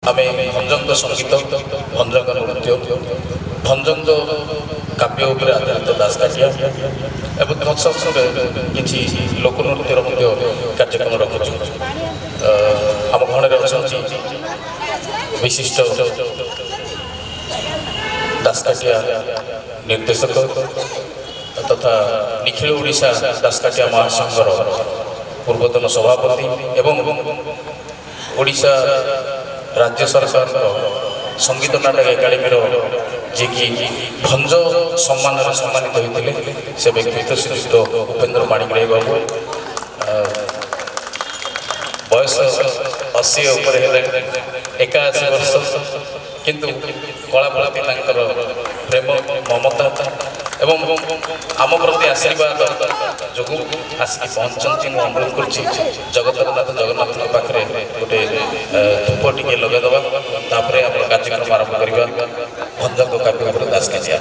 आम भंजंग संगीत भंजंग नृत्य भंजंग काव्य उपर आधारित दासकाठिया एवं किसी लोकनृत्यर कार्यक्रम रखुचु। आम गणरे अच्छा विशिष्ट दासकाठिया निर्देशक तथा निखिल ओडिशा दासकाठिया महासंघर पूर्वतन सभापति एवं ओडिशा राज्य सरकार संगीत नाटक एकाडेमी जी कि भंज सम्मान सम्मानित होते से व्यक्तित्व श्रीयुक्त उपेन्द्र पाणिग्राही बाबू बयस 80 ऊपर 81 वर्ष किंतु कला प्रति प्रेम ममता एवं आम प्रति आशीर्वाद जो आसिक पहुँचती मुझे अनुरोध करुँच जगतनाथ जगन्नाथ पाखे गोटे धूप टे लगेदबा तापर आप कार्यक्रम आरंभ करवा भंजंग काव्य उपर दासकाठिया।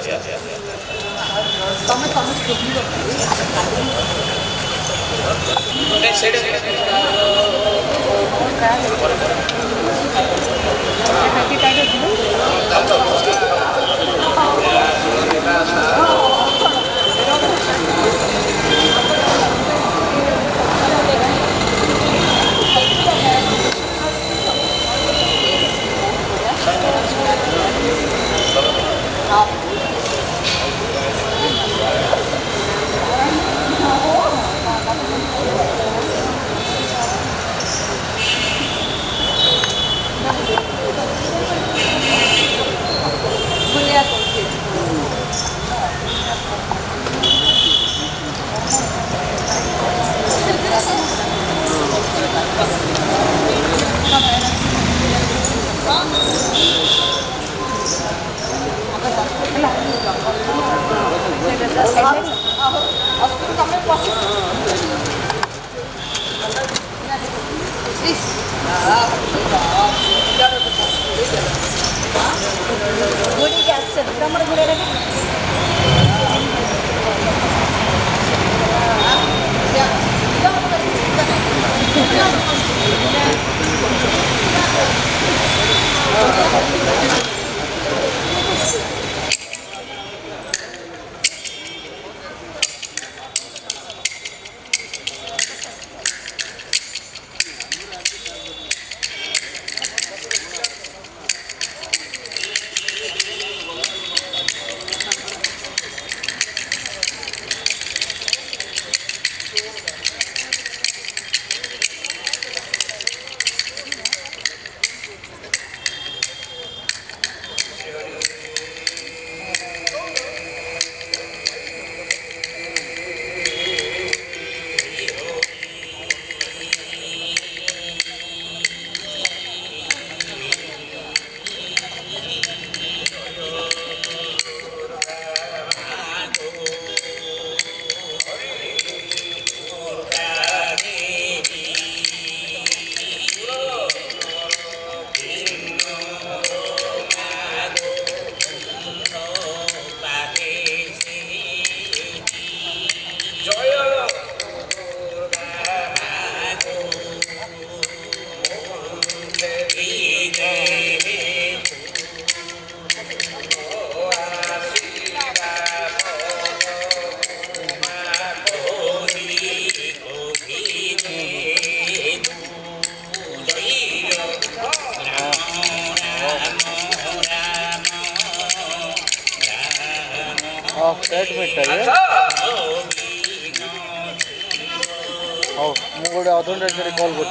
गोटे अधघंटा कल कर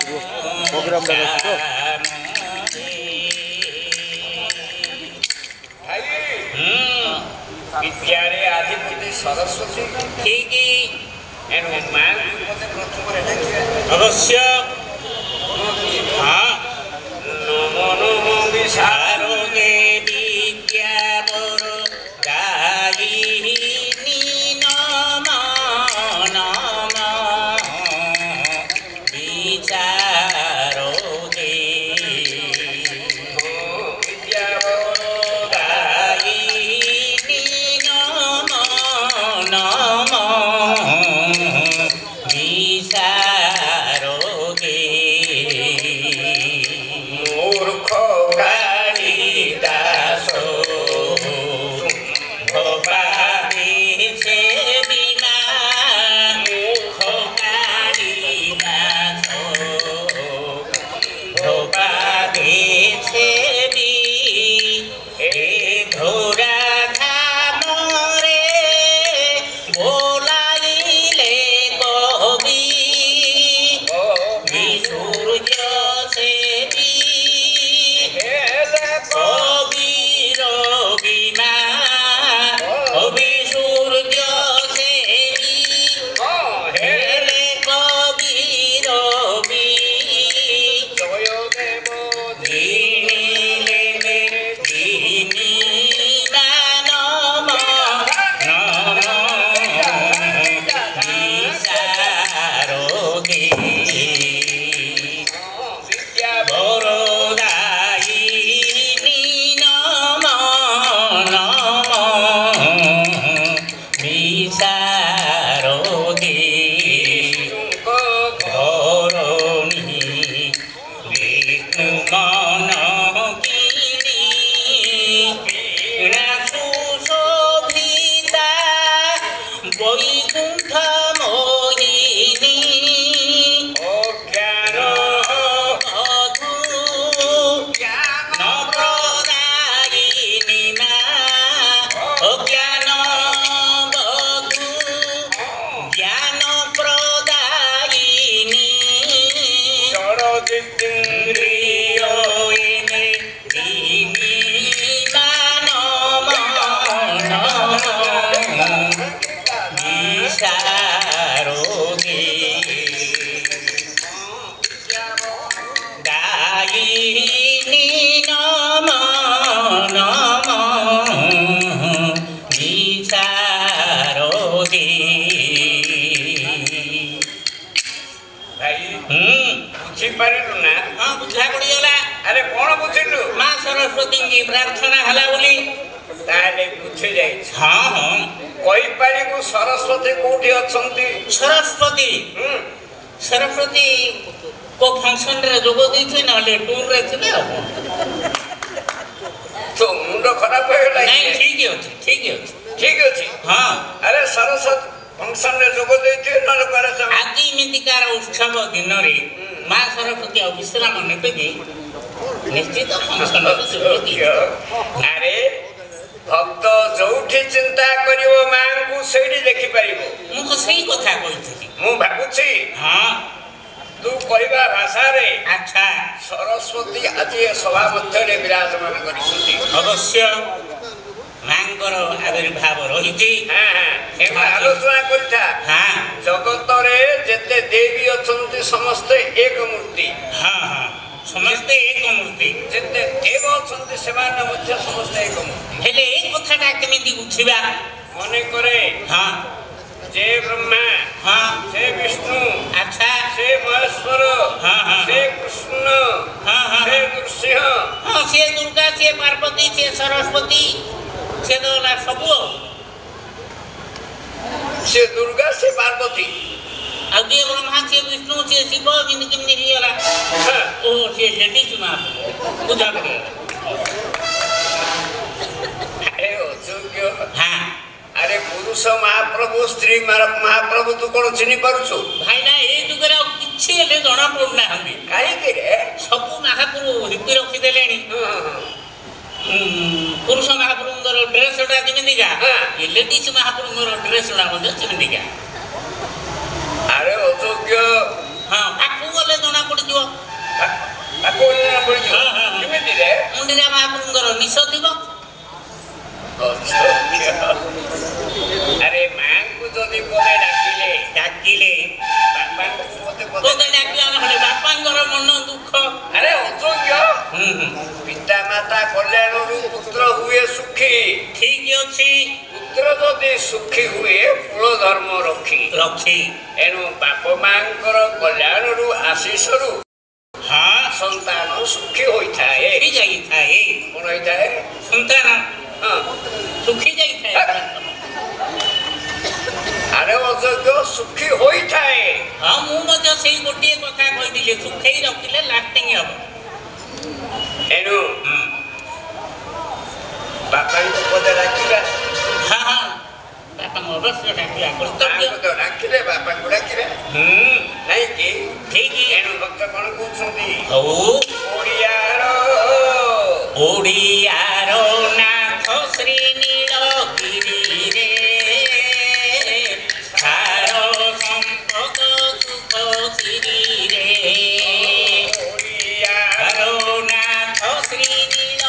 प्रोग्राम तो विद्यारे आदि सरस्वती अवश्य हाँ नमो नमो विशारोगे विद्या बरो गायिनी नमो नमो विचारोगे विद्या बरो गायिनी नमो नमो विचारोगे কবির বিমা কবি সূর্য সেরি হেলে কবির বি দিনিলে দিনি নম নম বিশারদে বরদায়িনী নম নম বিশারদে ধরণী বিষ্ণু মন কিনি সুশোভিতা বৈকুণ্ঠ মোহিনী অজ্ঞান অধু জ্ঞান প্রদায়িনী মা অজ্ঞান বধু জ্ঞান প্রদায়িনী জড়দিন্দ্রিয় এনে দিনি মানব বিশারদে দায়িনী নম নম বিশারদে ଭାଇ ବୁଝିପାରିଲୁ ନା? ହଁ ବୁଝା ପଡ଼ିଗଲା ଆରେ କଣ ବୁଝିଲୁ? ମା ସରସ୍ୱତୀଙ୍କୁ ପ୍ରାର୍ଥନା ହେଲା ବୋଲି ତାହେଲେ ବୁଝି ଯାଇଛି। ହଁ ହଁ କହିପାରିବୁ ସରସ୍ୱତୀ କୋଉଠି ଅଛନ୍ତି? ସରସ୍ୱତୀ ସରସ୍ୱତୀ କୋ ଫଙ୍କସନରେ ଯୋଗ ଦେଇଥିବେ ନହେଲେ ଟୁରରେ ଥିବେ ଆଉ ତୋ ମୁଣ୍ଡ ଖରାପ ହେଇଗଲା କି? ନାଇଁ ଠିକ ଅଛି ଠିକ ଅଛି ଠିକ ଅଛି। ହଁ ଆରେ ସରସ୍ୱତୀ ଫଙ୍କସନରେ ଯୋଗ ଦେଇଥିବେ ନହେଲେ କୁଆଡେ ସବୁ ଆଜି ଏମିତିକାର ଉତ୍ସବ ଦିନରେ ମା ସରସ୍ୱତୀ ଆଉ ବିଶ୍ରାମ ନେବେ କି ନିଶ୍ଚିତ ଫଙ୍କସନରେ ଯୋଗ ଦେଇଥିବେ। ଆରେ ଭକ୍ତ ଯୋଉଠି ଚିନ୍ତା କରିବ ମାଙ୍କୁ ସେଇଠି ଦେଖିପାରିବ। ମୁଁ ତ ସେଇ କଥା କହିଥିଲି। ମୁଁ ଭାବୁଛି ହଁ ତୁ କହିବା ଭାଷାରେ ଆଚ୍ଛା ସରସ୍ୱତୀ ଆଜି ଏ ସଭା ମଧ୍ୟରେ ବିରାଜମାନ କରିଛନ୍ତି। ଅବଶ୍ୟ ମାଙ୍କର ଆବିର୍ଭାବ ରହିଛି। ଏମିତି ଆଲୋଚନା କରିଥା। ହଁ ଜଗତରେ ଯେତେ ଦେବୀ ଅଛନ୍ତି ସମସ୍ତେ ଏକ ମୂର୍ତ୍ତି। ହଁ ହଁ ସମସ୍ତେ ଏକ ମୂର୍ତ୍ତି। ଯେତେ ଦେବ ଅଛନ୍ତି ସେମାନେ ମଧ୍ୟ ସମସ୍ତେ ଏକ ମୂର୍ତ୍ତି। ହେଲେ ଏ କଥାଟା କେମିତି ବୁଝିବା? ମନେକରେ ହଁ ଯେ ବ୍ରହ୍ମା ହଁ ସେ ବିଷ୍ଣୁ ଆଚ୍ଛା ସେ ମହେଶ୍ୱର ହଁ, ହଁ, ସେ କୃଷ୍ଣ ହଁ, ହଁ, ସେ ନୃସିଂହ ହଁ ସିଏ ଦୁର୍ଗା ସିଏ ପାର୍ବତୀ ସିଏ ସରସ୍ୱତୀ ସିଏ ତ ହେଲା ସବୁ ଆଉ ସେ ଦୁର୍ଗା ସେ ପାର୍ବତୀ ଆଉ ଯିଏ ବ୍ରହ୍ମା ସିଏ ବିଷ୍ଣୁ ସିଏ ଶିବ ଏମିତି କେମିତି ହେଇଗଲା? ଓ ସିଏ ଲେଡିଜ ମା ବୁଝା ପଡ଼ିଗଲା। ଆରେ ଅଯୋଗ୍ୟ। ହଁ ଆରେ ପୁରୁଷ ମହାପ୍ରଭୁ ସ୍ତ୍ରୀ ମହାପ୍ରଭୁ ତୁ କଣ ଚିହ୍ନି ପାରୁଛୁ? ଭାଇନା ଏଇ ଯୁଗରେ ଆଉ କିଛି ହେଲେ ଜଣା ପଡୁନାହାନ୍ତି। କାହିଁକି ରେ? ସବୁ ମହାପ୍ରଭୁ ହିପି ରଖିଦେଲେଣି। ପୁରୁଷ ମହାପ୍ରଭୁଙ୍କର ଡ୍ରେସଟା ଯେମିତିକା ଲେଡିଜ ମହାପ୍ରଭୁଙ୍କର ଡ୍ରେସଟା ମଧ୍ୟ ସେମିତିକା। ଆରେ ଅଯୋଗ୍ୟ। ହଁ ପାଖକୁ ଗଲେ ଜଣା ପଡିଯିବ। କେମିତିରେ? ମୁଣ୍ଡିରା ମହାପ୍ରଭୁଙ୍କର ନିଶ ଥିବ। ଆରେ ମାଙ୍କୁ ଯଦି ପଦେ ଡାକିଲେ ଡାକିଲେ ବାପାଙ୍କୁ ପଦେ ଡାକିଲା ନହେଲେ ବାପାଙ୍କର ମନ ଦୁଃଖ। ଆରେ ଅଯୋଗ୍ୟ। ପିତା ମାତା କଲ୍ୟାଣରୁ ପୁତ୍ର ହୁଏ ସୁଖୀ। ଠିକ ଅଛି ପୁତ୍ର ଯଦି ସୁଖୀ ହୁଏ କୁଳ ଧର୍ମ ରଖି ରଖି ଏଣୁ ବାପ ମାଙ୍କର କଲ୍ୟାଣରୁ ଆଶିଷରୁ ହଁ ସନ୍ତାନ ସୁଖୀ ହୋଇଥାଏ। ସୁଖୀ ଯାଇଥାଏ। କଣ ହୋଇଥାଏ? ସନ୍ତାନ ସୁଖୀ ଯାଇଥାଏ। ଆରେ ଅଯୋଗ୍ୟ ସୁଖୀ ହୋଇଥାଏ। ହଁ ମୁଁ ମଧ୍ୟ ସେଇ ଗୋଟିଏ କଥା କହିଥିଲି ସୁଖେଇ ରଖିଲେ ଲାଷ୍ଟିଂ ହବ। ଏଣୁ ବାପାଙ୍କୁ ପଦେ ଡାକିବା। ହଁ ହଁ ବାପାଙ୍କୁ ଅବଶ୍ୟ ଡାକିବା କର୍ତ୍ତବ୍ୟ। ଡାକିଲେ ବାପାଙ୍କୁ ଡାକିବେ ନାଇଁ କି? ଠିକ ଏଣୁ ଭକ୍ତ କଣ କହୁଛନ୍ତି? ହଉ ଓଡ଼ିଆର ନାଥ ଶ୍ରୀ ନୀଳଗିରିରେ ସାର ସମ୍ପଦ ସୁଖ ସିରିରେ ଓଡ଼ିଆର ନାଥ ଶ୍ରୀ ନୀଳ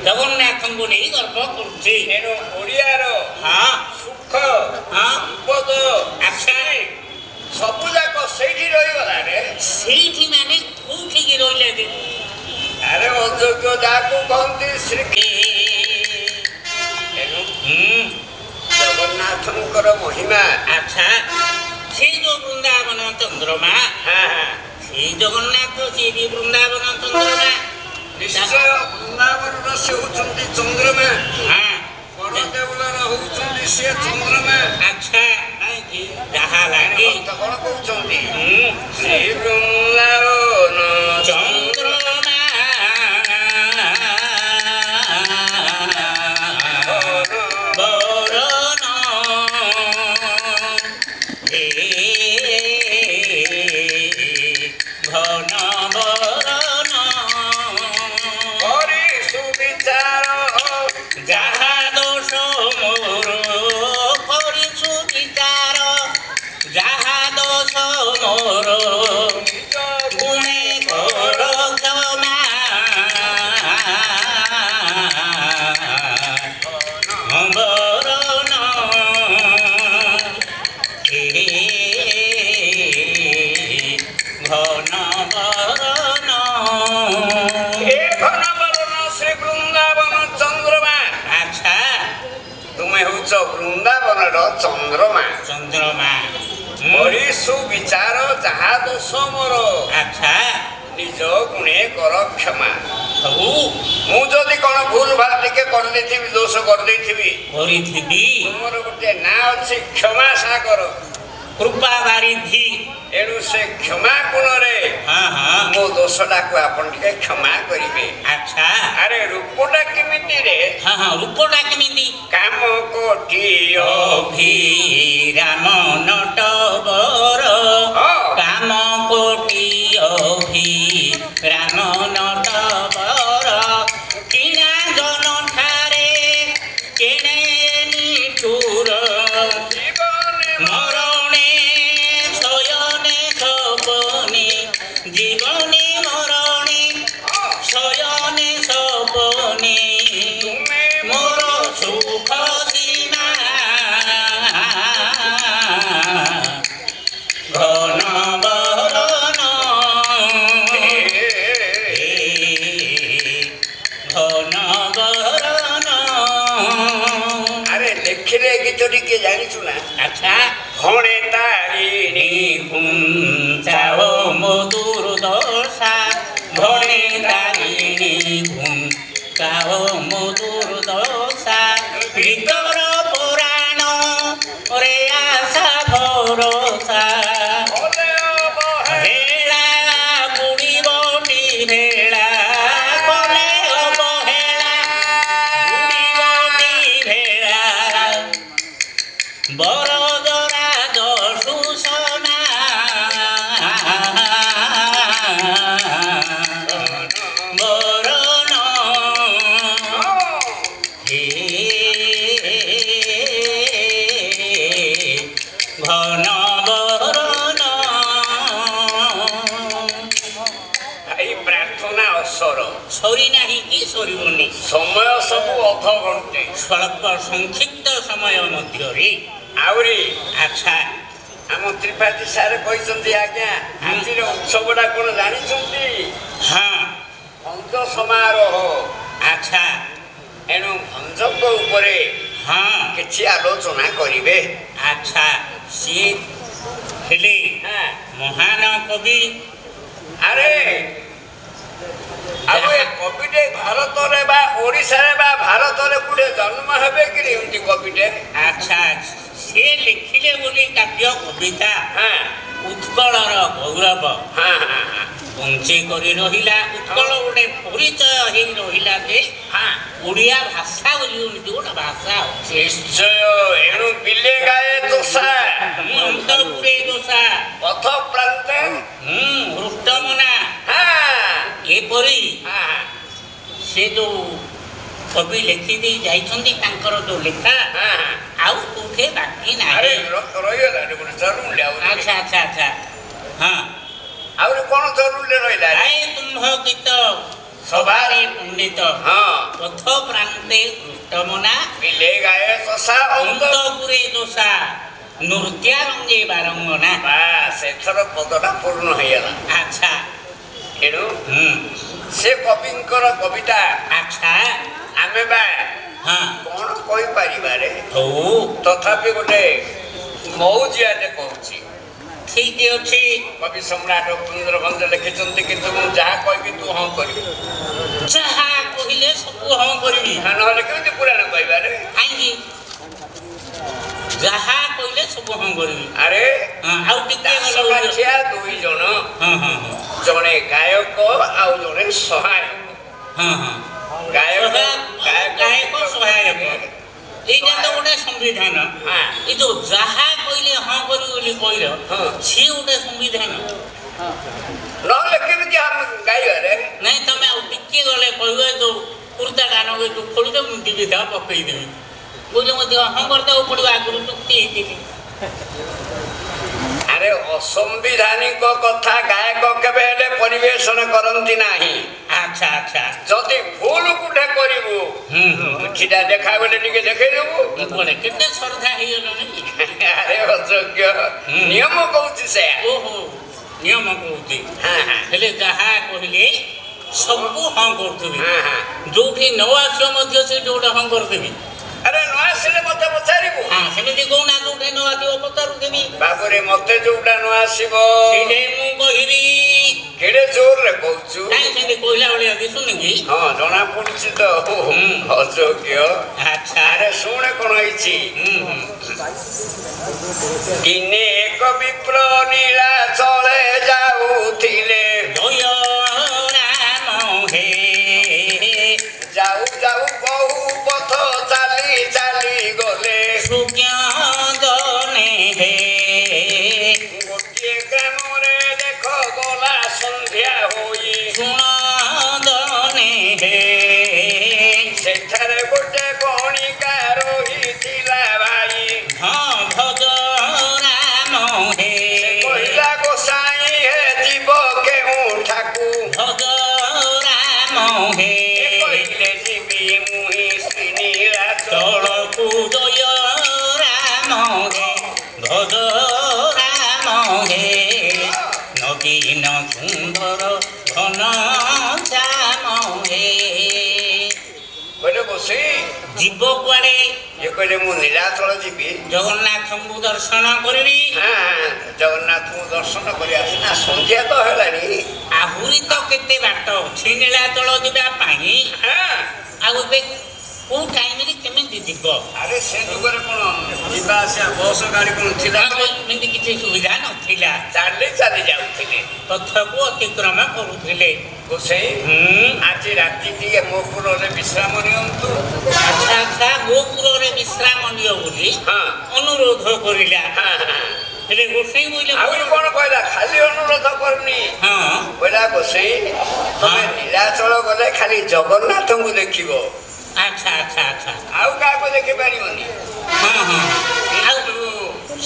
ଜଗନ୍ନାଥଙ୍କୁ ନେଇ ଗର୍ବ କରୁଛି। ଏଣୁ ଓଡ଼ିଆର ହଁ ସୁଖ ହଁ ସମ୍ପଦ ଆଚ୍ଛା ସବୁ ଯାକ ସେଇଠି ରହିଗଲା ରେ। ସେଇଠି ମାନେ କୋଉଠିକି ରହିଲେ ଯେ? ଆରେ ଅଯୋଗ୍ୟ ଯାହାକୁ କହନ୍ତି ଶ୍ରୀ। ଏଣୁ ଜଗନ୍ନାଥଙ୍କର ମହିମା। ଆଚ୍ଛା ସେ ଯୋଉ ବୃନ୍ଦାବନ ଚନ୍ଦ୍ରମା ସେଇ ଜଗନ୍ନାଥ ସିଏ ବି ବୃନ୍ଦାବନ ଚନ୍ଦ୍ରମା। ନିଶ୍ଚୟ ବୃନ୍ଦାବନର ସେ ହଉଛନ୍ତି ଚନ୍ଦ୍ରମା। ବଡ଼ଦେଉଳର ହଉଛନ୍ତି ସେ ଚନ୍ଦ୍ରମା। ଆଚ୍ଛା ନାଇଁ ଯାହା ଲାଗି କଣ କହୁଛନ୍ତି ଶ୍ରୀ ବୃନ୍ଦାବନ ଚନ୍ଦ୍ରମା ବରଣ ଘନ ବରଣ ହରି ସୁବିଚାର ଯାହା ଦୋଷ ମୋର କରିଛୁ ବିଚାର ଯାହା ଦୋଷ ମୋର ଗୁଣେ କର କ୍ଷମା ବରଣ ଘନ ବରଣ ଏ ଘନ ବରଣ ଶ୍ରୀ ବୃନ୍ଦାବନ ଚନ୍ଦ୍ରମା। ଆଚ୍ଛା ତୁମେ ହଉଛ ବୃନ୍ଦାବନର ଚନ୍ଦ୍ରମା। ଚନ୍ଦ୍ରମା ହରି ସୁବିଚାର ଯାହା ଦୋଷ ମୋର ଆଚ୍ଛା ନିଜ ଗୁଣେ କର କ୍ଷମା। ସବୁ ମୁଁ ଯଦି କଣ ଭୁଲ ଭାଲ ଟିକେ କରିଦେଇଥିବି ଦୋଷ କରିଦେଇଥିବି କରିଥିବି ତୁମର ଗୋଟେ ନାଁ ଅଛି କ୍ଷମା ସାଗର କୃପା ବାରିଧି। ଏଣୁ ସେ କ୍ଷମା ଗୁଣରେ ହଁ ହଁ ମୋ ଦୋଷଟାକୁ ଆପଣ ଟିକେ କ୍ଷମା କରିବେ। ଆଚ୍ଛା ଆରେ ରୂପଟା କେମିତି ରେ? ହଁ ହଁ ରୂପଟା କେମିତି? କାମ କୋଟି ଅଭିରାମ ନଟବର କାମ କୋଟି ଅଭିରାମ ନଟବର କିଣା ଜନ ଠାରେ କେଣେ ନିଠୁର ମରଣେ ଶୟନେ ସପନେ ଜୀବନେ ମରଣେ ଶୟନେ ସପନେ ମୋର ସୁଖ ସୀମା ଘନ ବରଣ ଘନ ବରଣ। ଆରେ ଲେଖିଲେ ଗୀତ ଟିକେ ଜାଣିଛୁ ନା? ଆଚ୍ଛା ହଣେ ତାରିଣୀ ଘୁଞ୍ଚାଅ ମୋ ଦୁର୍ଦଶା ଘଣେ ତାରିଣୀ ଘୁଞ୍ଚାଅ ମୋ ଦୁର୍ଦଶା ଭିତର ପୁରାଣ ରେ ଆଶା ଭରସା ଭେଳା ବୁଡ଼ିବଟି ଭେଳା କଲେ ଅବହେଳା ବୁଡ଼ିବଟି ଭେଳା ବରଦରା ସୁଷମା ବରଣ ହେ ଘନ ବରଣ। ଭାଇ ପ୍ରାର୍ଥନା ଅସର ସରି ନାହିଁ କି ସରିବନି। ସମୟ ସବୁ ଅଧଘଣ୍ଟେ ସ୍ୱଳ୍ପ ସଂକ୍ଷିପ୍ତ ସମୟ ମଧ୍ୟରେ ଆହୁରି ଆଚ୍ଛା ଆମ ତ୍ରିପାଠୀ ସାର୍ କହିଛନ୍ତି ଆଜ୍ଞା ଆଜିର ଉତ୍ସବଟା କଣ ଜାଣିଛନ୍ତି? ହଁ ଭଞ୍ଜ ସମାରୋହ। ଆଚ୍ଛା ଏଣୁ ଭଞ୍ଜଙ୍କ ଉପରେ ହଁ କିଛି ଆଲୋଚନା କରିବେ। ଆଚ୍ଛା ସିଏ ହେଲେ ମହାନ କବି। ଆରେ ଆଉ ଏ କବିଟେ ଭାରତରେ ବା ଓଡ଼ିଶାରେ ବା ଭାରତରେ କୋଉଠି ଜନ୍ମ ହେବେ କି ଏମିତି କବିଟେ? ଆଚ୍ଛା ସେ ଲେଖିଲେ ବୋଲି କାବ୍ୟ କବିତା ଉତ୍କଳର ଗୌରବ ବଞ୍ଚି କରି ରହିଲା। ଉତ୍କଳ ଗୋଟେ ପରିଚୟ ହେଇ ରହିଲା ଯେ ଓଡ଼ିଆ ଭାଷା ବୋଲି ଗୋଟେ ଭାଷା ଅଛି। ନିଶ୍ଚୟ ଏଣୁ ବିଲେ ଗାଏ ଦୋଷା ଅନ୍ତପୁରେ ଦୋଷା ପଥ ପ୍ରାନ୍ତେ ହୃଷ୍ଟମନା ଏପରି ସେ ଯୋଉ କବି ଲେଖି ଦେଇ ଯାଇଛନ୍ତି ତାଙ୍କର ଯୋଉ ଲେଖା ଆଉ କୋଉଠି ବାକି ନାହିଁ। ଆଚ୍ଛା ଆଚ୍ଛା ଆଚ୍ଛା ହଁ ଆହୁରି କଣ ଜରୁରୀ ରହିଲା? ଆଏ ତୁମ୍ଭ ଗୀତ ସଭାରେ ପଣ୍ଡିତ ହଁ ପଥ ପ୍ରାନ୍ତେ କୃଷ୍ଟମନା ବିଲେ ଗାଏ ଶଶା ଅନ୍ତପୁରେ ଦୋଷା ନୃତ୍ୟାରଙ୍ଗେ ବାରଙ୍ଗନା ସେଥର ପଦଟା ପୂର୍ଣ୍ଣ ହେଇଗଲା। ଆଚ୍ଛା ଏଣୁ ସେ କବିଙ୍କର କବିତା ଆଚ୍ଛା ଆମେ ବା ହଁ କଣ କହିପାରିବାରେ ହଉ ତଥାପି ଗୋଟେ ମଉଜିଆଟେ କହୁଛି। ଠିକ ଅଛି କବି ସମ୍ରାଟ ଉପେନ୍ଦ୍ର ଭଞ୍ଜ ଲେଖିଛନ୍ତି କିନ୍ତୁ ମୁଁ ଯାହା କହିବି ତୁ ହଁ କରିବୁ। ଯାହା କହିଲେ ସବୁ ହଁ କରିବି ନହେଲେ କେମିତି ପୁରାଣ କହିବାରେ? କାହିଁକି ଯାହା କହିଲେ ସବୁ ହଁ କରିବି। ଆରେ ଆଉ ଟିକେ ଦାସକାଠିଆ ଦୁଇ ଜଣ ଜଣେ ଗାୟକ ଆଉ ଜଣେ ସହାୟକ। ଗାୟକ ସହାୟକ ଏଇଟା ତ ଗୋଟେ ସମ୍ବିଧାନ। ଏ ଯୋଉ ଯାହା କହିଲେ ହଁ କରିବି ବୋଲି କହିଲ ସିଏ ଗୋଟେ ସମ୍ବିଧାନ ନହେଲେ କେମିତି ଆମେ ଗାଇବାରେ? ନାଇଁ ତମେ ଆଉ ଟିକେ ଗଲେ କହିବ ଯୋଉ କୁର୍ତ୍ତା କାନ ଯୋଉ ଖୋଳିଦ ମୁଁ ଟିକେ ତା ପକେଇଦେବି ବୁଝେ ମଧ୍ୟ ହଁ କରିଦେବାକୁ ପଡ଼ିବ ଆଗରୁ ଚୁକ୍ତି ହେଇଥିଲି। ଆରେ ଅସମ୍ବିଧାନିକ କଥା ଗାୟକ କେବେ ହେଲେ ପରିବେଷଣ କରନ୍ତି ନାହିଁ। ଆଚ୍ଛା ଆଚ୍ଛା ଯଦି ଭୁଲ କୋଠେ କରିବୁ କିଛିଟା ଦେଖା ଗଲେ ଟିକେ ଦେଖେଇଦେବୁ। କେତେ ଶ୍ରଦ୍ଧା ହେଇଗଲଣି। ଆରେ ଅଯୋଗ୍ୟ ନିୟମ କହୁଛି ସେ। ଓହୋ ନିୟମ କହୁଛି ହେଲେ ଯାହା କହିଲେ ସବୁ ହଁ କରୁଥିବି ଯୋଉଠି ନ ଆସିବ ମଧ୍ୟ ସେଇଠି ଗୋଟେ ହଁ କରିଦେବି। ଆରେ ନ ଆସିଲେ ମତେ ପଚାରିବୁ। ସେମିତି କହୁନା ଯୋଉଠି ନ ଆସିବ ପଚାରୁଥିବି। ବାବୁରେ ମତେ ଯୋଉଟା ନ ଆସିବ ସେଇଟା ମୁଁ କହିବି। କେଡେ ଜୋରରେ କହୁଛୁ? କାହିଁ ସେମିତି କହିଲା ଭଳିଆ ଦିଶୁନି କି? ହଁ ଜଣା ପଡୁଛି ତ ଅଯୋଗ୍ୟ। ଆଚ୍ଛା ଆରେ ଶୁଣେ କଣ ହେଇଛି। ଦିନେ ଏକ ବିପ୍ର ନୀଳାଚଳେ ଯାଉଥିଲେ ଜୟ ରାମ ହେ ଯାଉ ଯାଉ ବହୁ ପଥ ଚାଲି ଚାଲି ଗଲେ ସୁଜ୍ଞାଦନେ ହେ ଗୋଟିଏ ଗ୍ରାମରେ ଦେଖ ଗଲା ସନ୍ଧ୍ୟା ହୋଇ ସୁଣଦନେ ହେ ସେଠାରେ ଗୋଟେ ଗଣିକା ରହିଥିଲା ଭାଇ ହଁ ଭଜ ରାମ ହେ କହିଲା ଗୋସାଇଁ ହେ ଯିବ କେଉଁଠାକୁ ଭଜ ରାମ ହେ କହିଲେ ଯିବି ମୁହିଁ ଶ୍ରୀ ନୀଳାଚଳ ତଳକୁ ଜୟ ରାମ ହେ ଭଜ ରାମ ହେ ନବୀନ ସୁନ୍ଦର ଘନ ଶ୍ୟାମ ହେ କହିଲେ ଗୋସାଇଁ ଯିବ କୁଆଡ଼େ? ଇଏ କହିଲେ ମୁଁ ନୀଳାଚଳ ଯିବି ଜଗନ୍ନାଥଙ୍କୁ ଦର୍ଶନ କରିବି। ଜଗନ୍ନାଥଙ୍କୁ ଦର୍ଶନ କରି ଆସିନା ସନ୍ଧ୍ୟା ତ ହେଲାଣି। ଆହୁରି ତ କେତେ ବାଟ ଅଛି ନୀଳାଚଳ ଯିବା ପାଇଁ। ଆଉ ଏବେ କୋଉ ଟାଇମରେ କେମିତି ଯିବ? ଆରେ ସେ ଯୁଗରେ କଣ ଯିବା ଆସିବା ବସ ଗାଡି କଣ ଥିଲା? ଏମିତି କିଛି ସୁବିଧା ନଥିଲା। ଚାଲି ଚାଲି ଯାଉଥିଲେ ପଥକୁ ଅତିକ୍ରମ କରୁଥିଲେ। ଗୋସାଇଁ ଆଜି ରାତି ଟିକେ ମୋ ପୁରରେ ବିଶ୍ରାମ ନିଅନ୍ତୁ। ଆଚ୍ଛା ଆଚ୍ଛା ଗୋପୁରରେ ବିଶ୍ରାମ ନିଅ ବୋଲି ଅନୁରୋଧ କରିଲା। ହେଲେ ଗୋସାଇଁ କହିଲେ ଆହୁରି କଣ କହିଲା? ଖାଲି ଅନୁରୋଧ କରିନି। କହିଲା ଗୋସାଇଁ ତମେ ନୀଳାଚଳ ଗଲେ ଖାଲି ଜଗନ୍ନାଥଙ୍କୁ ଦେଖିବ। ଆଚ୍ଛା ଆଚ୍ଛା ଆଚ୍ଛା ଆଉ କାହାକୁ ଦେଖିପାରିବନି। ଆଉ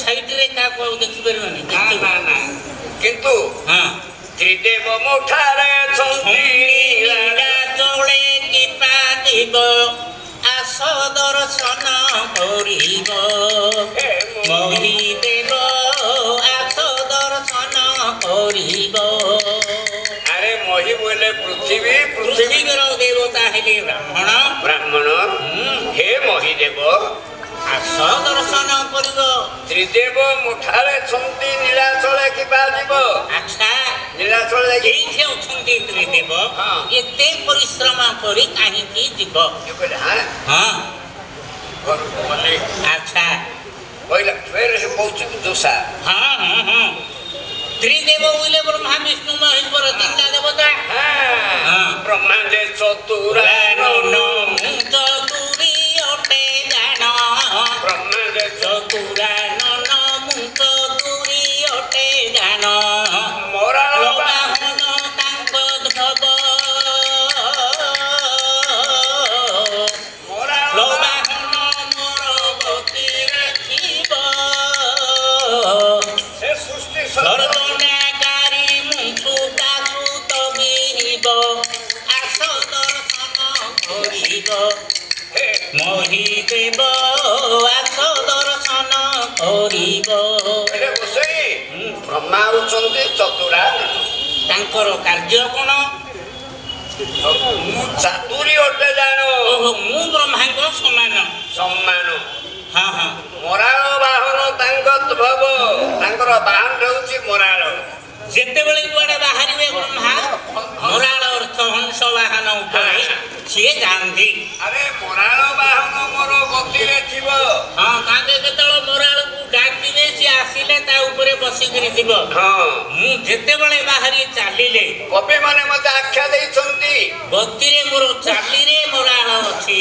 ସାଇଡରେ କାହାକୁ ଆଉ ଦେଖିପାରିବନି। କିନ୍ତୁ ତ୍ରିଦେବ ମୁଠାରେ ଚଳେ କିପା ଯିବ ଆସ ଦର୍ଶନ କରିବ ମହିଦେବ ଆସ ଦର୍ଶନ କରିବ। ଆରେ ମହି ବୋଇଲେ ପୃଥିବୀ ପୃଥିବୀର ଦେବତା ହେଲେ ବ୍ରାହ୍ମଣ ବ୍ରାହ୍ମଣ ହେ ମହିଦେବ ଆସ ଦର୍ଶନ କରିବ। ତ୍ରିଦେବ ମୁଠାରେ ଛନ୍ତି ନୀଳାଚଳେ କିବା ଯିବ। ଆଚ୍ଛା ନୀଳାଚଳ ଏଇଠି ଅଛନ୍ତି ତ୍ରିଦେବ ଏତେ ପରିଶ୍ରମ କରି କାହିଁକି ଯିବ? ଆଚ୍ଛା କହିଲା ଫେର ସେ କହୁଛି ଦୋଷା। ତ୍ରିଦେବ ବୋଇଲେ ବ୍ରହ୍ମା ବିଷ୍ଣୁ ମହେଶ୍ୱର ତିନିଟା ଦେବତା। ବ୍ରହ୍ମା ଯେ ଚତୁରାନନ ଚତୁରୀ ଅଟେ ଜାଣ ବ୍ରହ୍ମା ଯେ ଚତୁରାନନ ମୁଁ ଚତୁରୀ ଅଟେ ଜାଣ ମରାଳ ବାହନ ତାଙ୍କ ଧବ ବାହନ ମୋର ଗତିରେ ଥିବ ସେ ସୃଷ୍ଟି ସର୍ବ କରିବ ମହିଦେବ ଆସ ଦର୍ଶନ କରିବ। ବ୍ରହ୍ମା ହଉଛନ୍ତି ଚତୁରା, ତାଙ୍କର କାର୍ଯ୍ୟ କ'ଣ? ମୁଁ ଚାତୁରୀ ଅଟେ ଜାଣ। ଓହୋ, ମୁଁ ବ୍ରହ୍ମାଙ୍କ ସମାନ। ସମ୍ମାନ। ହଁ ହଁ। ମରାଳ ବାହନ ତାଙ୍କ ଭବ, ତାଙ୍କର ବାହନ ହେଉଛି ମରାଳ। ଯେତେବେଳେ କୁଆଡ଼େ ବାହାରିବେ ବ୍ରହ୍ମା, ମରାଳ ଅର୍ଥ ହଂସ ବାହନ ଉପରେ ସିଏ ଯାଆନ୍ତି। ଆରେ ମରାଳ ବାହନ ମୋର ଗତିରେ ଥିବ। ହଁ, ତାଙ୍କେ ଯେତେବେଳେ ମରାଳକୁ ଡାକିବେ ସିଏ ଆସିଲେ ତା ଉପରେ ବସିକିରି ଥିବ। ହଁ, ମୁଁ ଯେତେବେଳେ ବାହାରି ଚାଲିଲେ କବିମାନେ ମତେ ଆଖ୍ୟା ଦେଇଛନ୍ତି ଗତିରେ ମୋର ଚାଲିରେ ମରାଳ ଅଛି।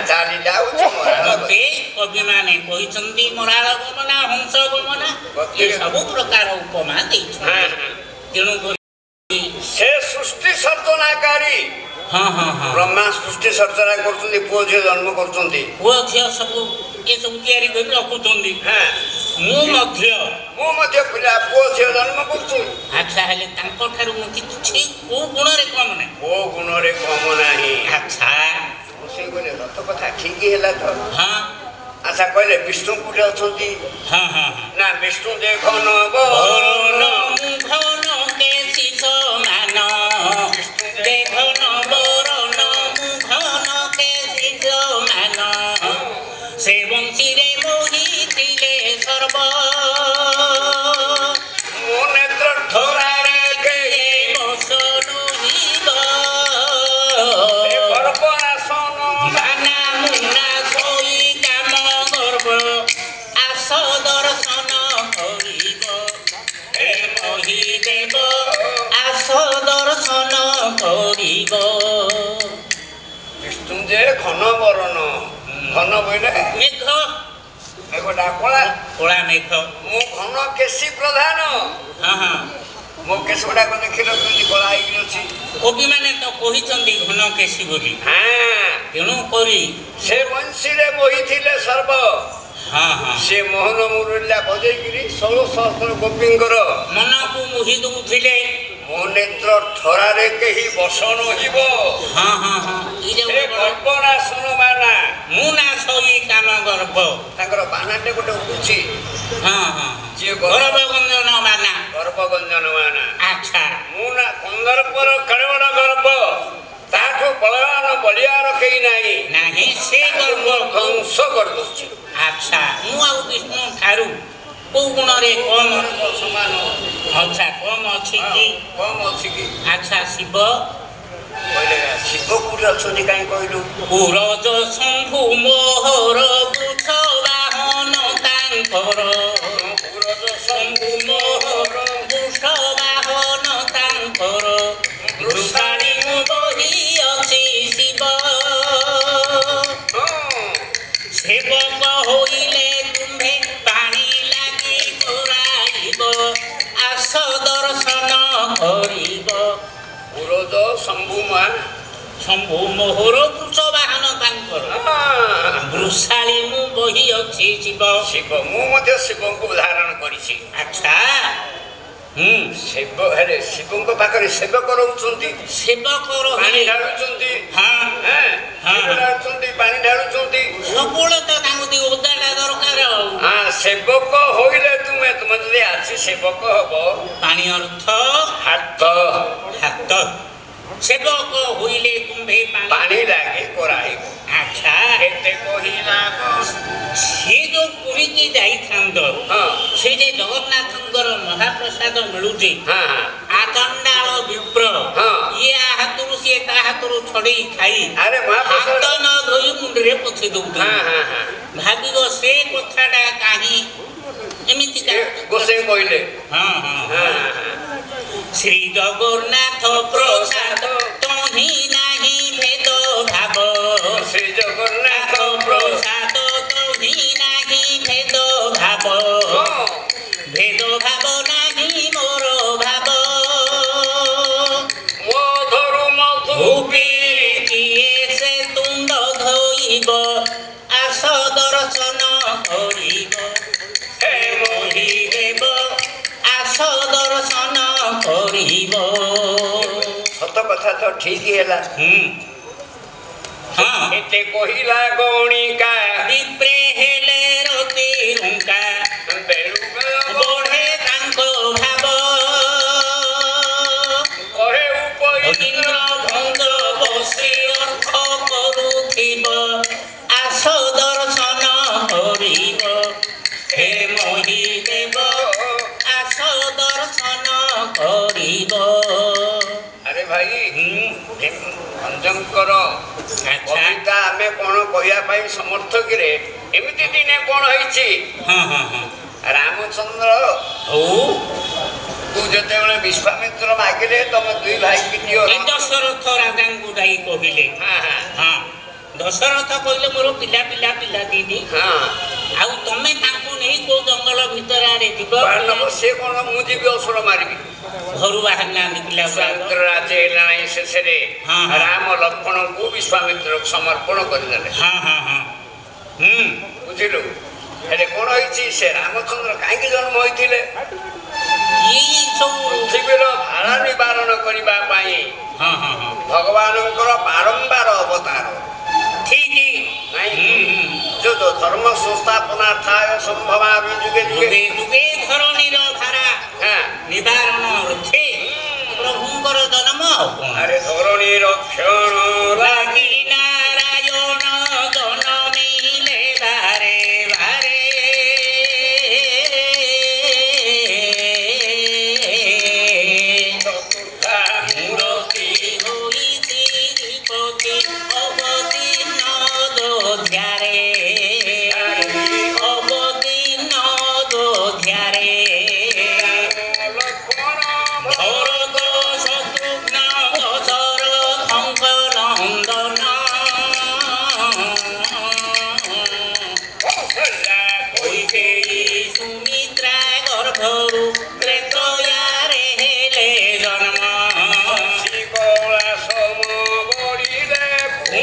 ଚାଲିଟା ହଉଛି ମରାଳ। ମତେ କବିମାନେ କହିଛନ୍ତି ମରାଳ ଗମନା ହଂସ ଗମନା ଏ ସବୁ ପ୍ରକାର ଉପମା ଦେଇଛନ୍ତି। ତେଣୁ ସେ ସୃଷ୍ଟି ସର୍ଜନାକାରୀ। ହଁ ହଁ ହଁ, ବ୍ରହ୍ମା ସୃଷ୍ଟି ସର୍ଜନା କରୁଛନ୍ତି, ପୁଅ ଝିଅ ଜନ୍ମ କରୁଛନ୍ତି, ପୁଅ ଝିଅ ସବୁ ଏସବୁ ତିଆରି କରି ରଖୁଛନ୍ତି। ମୁଁ ମଧ୍ୟ ପିଲା ପୁଅ ଝିଅ ଜନ୍ମ କରୁଛୁ। ଆଚ୍ଛା, ହେଲେ ତାଙ୍କ ଠାରୁ ମୁଁ କିଛି କୋଉ ଗୁଣରେ କମ ନାହିଁ? କୋଉ ଗୁଣରେ କମ ନାହିଁ। ଆଚ୍ଛା, ସେ କହିଲେ ରଥ କଥା ଠିକ ହେଲା ତ। ହଁ ଆଚ୍ଛା, କହିଲେ ବିଷ୍ଣୁ କୋଉଠି ଅଛନ୍ତି? ହଁ ହଁ, ନା ବିଷ୍ଣୁ ଯେ ଘନ ବରଣ ଘନ କେଶି ସମାନ, ଘନ ବରଣ ଘନ କେଶି ସମାନ, ସେ ବଂଶୀରେ ମୋହିଥିଲେ ସର୍ବ ମୋ ନେତ୍ର ଠରାରେ କେହି ବସ ନୁହିବ, ଗର୍ଭନାଶନ ବାନା ମୁନା ସୋଇ କାମ ଗର୍ବ ଆସ ଦର୍ଶନ କରିବ ଏ ମହିଦେବ ଆସ ଦର୍ଶନ କରିବ। ବିଷ୍ଣୁ ଯେ ଘନ ବରଣ, ଘନ ବୋଇଲେ ମେଘ, ମେଘଟା କଳା କଳା ମେଘ। ମୁଁ ଘନ କେଶୀ ପ୍ରଧାନ। ହଁ ହଁ, ମୋ କେଶ ଗୁଡାକ ଦେଖିଲ କେମିତି କଳା ହେଇକି ଅଛି। କବିମାନେ ତ କହିଛନ୍ତି ଘନ କେଶୀ ବୋଲି। ତେଣୁ କରି ସେ ବଂଶୀରେ ବୋହିଥିଲେ ସର୍ବ। ହଁ ହଁ, ସେ ମୋହନ ମୁରଲିଆ ବଜେଇକିରି 16 ଗୋପୀଙ୍କର ମନକୁ ମୋହି ଦଉଥିଲେ। ମୋ ନେତ୍ର ଠରାରେ କେହି ବସ ନହିବ। ହଁ ହଁ ହଁ, ଗର୍ଭନାଶନ ବାନା, ମୁଁ ନା ସୋଇ କାମ ଗର୍ବ। ତାଙ୍କର ବାନାଟେ ଗୋଟେ ଉଠୁଛି। ହଁ ହଁ, ଯିଏ ଗର୍ବ ଗଞ୍ଜନ ବାନା। ଗର୍ଭଗଞ୍ଜନ ବାନା। ଆଚ୍ଛା, ମୁଁ ନା କନ୍ଦର୍ପର କେଳବଣ ଗର୍ବ, ତାଠୁ ବଳବାନ ବଳିଆର କେହି ନାହିଁ। ନାହିଁ ସେ ଗର୍ବ ଧ୍ୱଂସ କରିଦଉଛି। ଆଚ୍ଛା, ମୁଁ ଆଉ ବିଷ୍ଣୁ ଠାରୁ କୋଉ ଗୁଣରେ କମ? ସମାନ। ଆଚ୍ଛା, କମ ଅଛି କି? କମ ଅଛି କି? ଆଚ୍ଛା, ଶିବ କହିଲେ ଶିବ କୋଉଠି ଅଛନ୍ତି କାହିଁ କହିଲୁ? ପୁରଜ ଶମ୍ଭୁ ମୋହର ବୃଷ ବାହନ ତାଙ୍କର, ପୁରଜ ଶମ୍ଭୁ ମୋହର ବୃଷ ବାହନ ତାଙ୍କର, ବୃଷାଳି ମୁଁ ବହି ଅଛି ଶିବ, ସେବକ ହୋଇଲେ ତୁମ୍ଭେ ପାଣି ଲାଗି କରାଇବ ଆସ ଦର୍ଶନ କରିବ। ପୁରଜ ଶମ୍ଭୁ ମା ଶମ୍ଭୁ ମୋହର ବୃଷ ବାହନ ତାଙ୍କର, ବୃଷାଳି ମୁଁ ବହି ଅଛି ଶିବ। ଶିବ, ମୁଁ ମଧ୍ୟ ଶିବଙ୍କୁ ଧାରଣ କରିଛି। ଆଚ୍ଛା, ଶିବ ହେଲେ ଶିବଙ୍କ ପାଖରେ ସେବକ ରହୁଛନ୍ତି, ସେବକ ପାଣି ଢାଳୁଛନ୍ତି, ପାଣି ଢାଳୁଛନ୍ତି। ସବୁବେଳେ ତ ତାଙ୍କୁ ଓଦାଟା ଦରକାର। ସେବକ ହୋଇଲେ ତୁମେ ଯଦି ଆଜି ସେବକ ହବ, ପାଣି ଅର୍ଥ ହାତ ହାତ, ସେବକ ହୋଇଲେ ତୁମ୍ଭେ ପାଣି ଲାଗି କରାଇବ। ଆଚ୍ଛା, ଏତେ କହିଲା ସେ ଯୋଉ ପୁରୀକି ଯାଇଥାନ୍ତ, ସେ ଯେ ଜଗନ୍ନାଥଙ୍କର ମହାପ୍ରସାଦ ମିଳୁଛି, ଆଚଣ୍ଡାଳ ବିପ୍ର ଇଏ ହାତରୁ ସିଏ ତା ହାତରୁ ଛଡେଇ ଖାଇ ହାତ ନ ଧୋଇ ମୁଣ୍ଡରେ ପୋଛି ଦଉଛନ୍ତି। ଭାବିବ ସେ କଥାଟା କାହିଁ ଏମିତି ଗୋସେଇ କହିଲେ। ଶ୍ରୀ ଜଗନ୍ନାଥ ପ୍ରସାଦ ତହିଁ ନାହିଁ ଭେଦ ଭାବ, ଶ୍ରୀ ଜଗନ୍ନାଥ ପ୍ରସାଦ ତହିଁ ନାହିଁ ଭେଦ ଭାବ, ଭେଦ ଭାବ ନାହିଁ ମୋର ଭାବ, ମଧୁରୁ ମଧୁ କିଏ ସେ ତୁଣ୍ଡ ଧୋଇବ ଆସ ଦର୍ଶନ କରିବ ହେ ମହିଦେବ ଆସ ଦର୍ଶନ କରିବ। ସତ କଥା ତ ଠିକ ହେଲା। ଏତେ କହିଲା ଗଣିକା ବିପ୍ରେ ହେଲେ ରତି ରୁଙ୍କା ବଢେ ତାଙ୍କ ଭାବ କହେ ଉପଇନ୍ଦ୍ର ଭଙ୍ଗ ବସି ଅର୍ଥ କରୁଥିବ ଆସ ଦର୍ଶନ କରିବ ହେ ମହି ଦେବ ଆସ ଦର୍ଶନ କରିବ। ଆରେ ଭାଇ ଭଞ୍ଜଙ୍କର କବିତା ଆମେ କଣ କହିବା ପାଇଁ ସମର୍ଥ କିରେ? ଏମିତି ଦିନେ କଣ ହେଇଛି ରାମଚନ୍ଦ୍ର ତୁ ଯେତେବେଳେ ବିଶ୍ୱାମିତ୍ର ମାଗିଲେ ତମ ଦୁଇ ଭାଇ କି ଦିଅ ଦଶରଥ ରାଜାଙ୍କୁ ଯାଇ କହିଲେ ଦଶରଥ କହିଲେ ମୋର ପିଲା ପିଲା ପିଲା ଦିଦି ଆଉ ତମେ ତାଙ୍କୁ ନେଇ କୋଉ ଜଙ୍ଗଲ ଭିତରେ ଆଡେ ଯିବ ସେ କଣ ମୁଁ ଯିବି ଅସୁର ମାରିବି ଘରୁ ବାହାରି ନାହାନ୍ତି ପିଲା ବିଶ୍ୱାମିତ୍ର ରାଜ ହେଲା ନାହିଁ ଶେଷରେ ରାମ ଲକ୍ଷ୍ମଣଙ୍କୁ ବିଶ୍ୱାମିତ୍ରକୁ ସମର୍ପଣ କରିଦେଲେ ବୁଝିଲୁ। ହେଲେ କଣ ହେଇଛି ସେ ରାମଚନ୍ଦ୍ର କାହିଁକି ଜନ୍ମ ହୋଇଥିଲେ? ପୃଥିବୀର ଭାର ନିବାରଣ କରିବା ପାଇଁ ଭଗବାନଙ୍କର ବାରମ୍ବାର ଅବତାର ଠିକ ଯୋଉ ଧର୍ମ ସଂସ୍ଥାପନାର୍ଥାୟ ସମ୍ଭବାମି ଯୁଗେ ଯୁଗେ ଯୁଗେ ଧରଣୀର ଧାରା ନିବାରଣ ଅର୍ଥେ ପ୍ରଭୁଙ୍କର ଜନ୍ମ। ଆରେ ଧରଣୀ ରକ୍ଷଣ ଲାଗି ନାରାୟଣ ଜନମିଲେ ବାରେ ବାରେ ମୂରତି ହୋଇଛି ପତି ଅବତୀର୍ଣ୍ଣ ଦୋଧ୍ୟାରେ ଅବତୀର୍ଣ୍ଣ ଦୋଧ୍ୟାରେ ଭରତ ଶତ୍ରୁଘ୍ନ ଦଶରଥଙ୍କ ନନ୍ଦନ କୈକେୟୀ ସୁମିତ୍ରା ଗର୍ଭରୁ ତ୍ରେତୟାରେ ହେଲେ ଜନ୍ମ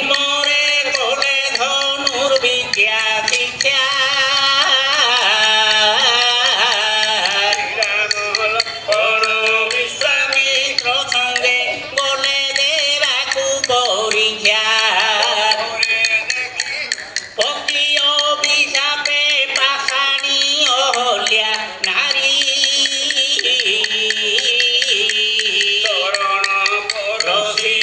କୁମରେ ଗଲେ ଧନୁର୍ବିଦ୍ୟା ଶିକ୍ଷା ବିଶ୍ୱାମିତ୍ର ସଙ୍ଗେ ଗଲେ ଦେବାକୁ ପରୀକ୍ଷା ପତି ଅଭିଶାପେ ପାଷାଣୀ ଅହଲ୍ୟା ନାରୀ ରସି